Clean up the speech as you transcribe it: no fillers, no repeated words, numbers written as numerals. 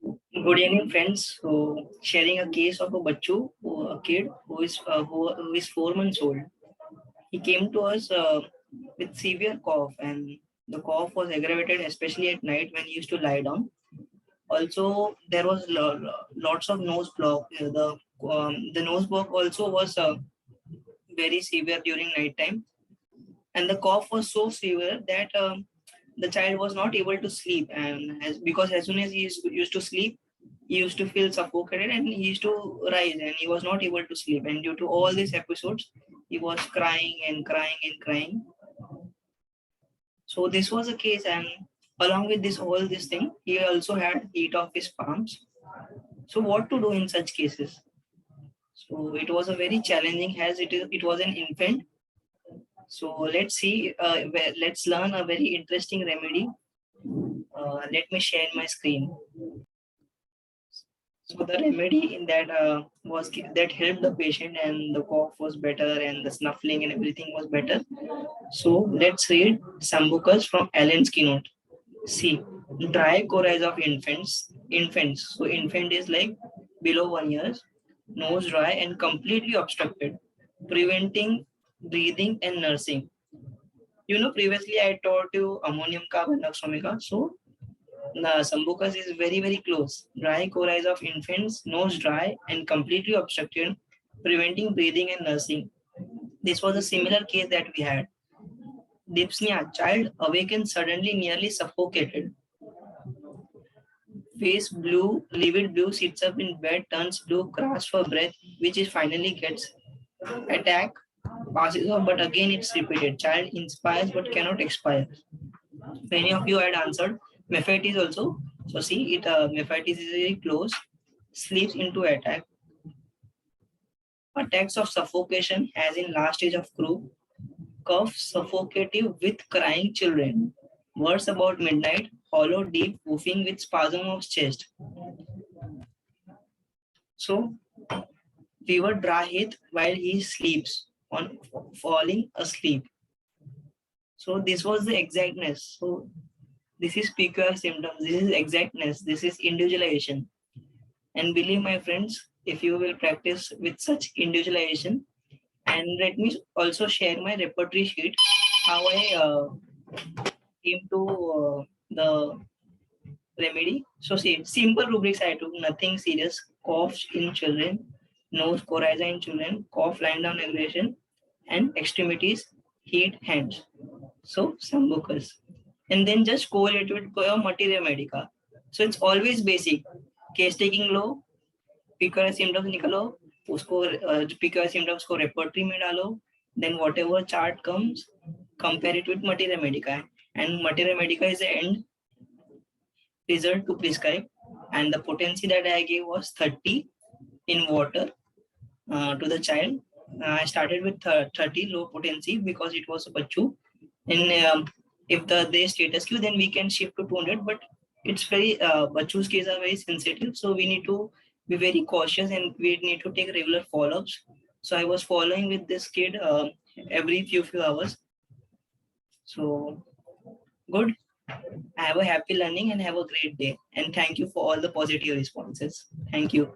Good evening, friends. So, sharing a case of a kid who is 4 months old. He came to us with severe cough, and the cough was aggravated, especially at night when he used to lie down. Also, there was lots of nose block. The nose block also was very severe during night time, and the cough was so severe that the child was not able to sleep, and because as soon as used to sleep, he used to feel suffocated and he used to rise and he was not able to sleep, and due to all these episodes he was crying and crying and crying. So this was a case, and along with this thing, he also had heat of his palms. So what to do in such cases? So it was a very challenging, as it was an infant. So let's see, let's learn a very interesting remedy. Let me share my screen. So the remedy in that that helped the patient, and the cough was better and the snuffling and everything was better. So let's read Sambucus from Allen's keynote. See, dry corax of infants. Infants. So infant is like below 1 years, nose dry and completely obstructed, preventing breathing and nursing. Previously I taught you ammonium carbonate. So the Sambucus is very close. Dry corax of infants, nose dry and completely obstructed, preventing breathing and nursing. This was a similar case that we had. Dyspnea, child awakened suddenly, nearly suffocated. Face blue, livid blue, sits up in bed, turns blue, grasps for breath, which is finally gets attack, passes off, but again it's repeated. Child inspires but cannot expire. Many of you had answered. Mephitis also. So see it. Mephitis is very close. Sleeps into attack. Attacks of suffocation, as in last stage of croup. Cough suffocative with crying children. Words about midnight. Hollow, deep, woofing with spasm of chest. So fever dry heat while he sleeps on falling asleep. So this was the exactness. So this is peculiar symptoms. This is exactness. This is individualization. And believe my friends, if you will practice with such individualization, and let me also share my repertory sheet, how I came to the remedy. So see, simple rubrics I took, nothing serious. Cough in children, nose coryza in children, cough lying down aggression, and extremities, heat, hands. So Sambucus. And then just correlate with materia medica. So it's always basic. Case taking low, picker symptoms निकालो, उसको picker symptoms को repertory में डालो, then whatever chart comes, compare it with materia medica, and materia medica is the end result to prescribe, and the potency that I gave was 30 in water to the child. I started with 30 low potency because it was a bachu. And if they status quo, then we can shift to 200, but it's very bachu's case are very sensitive, so we need to be very cautious and we need to take regular follow-ups. So I was following with this kid every few hours. So good. Have a happy learning and have a great day. And thank you for all the positive responses. Thank you.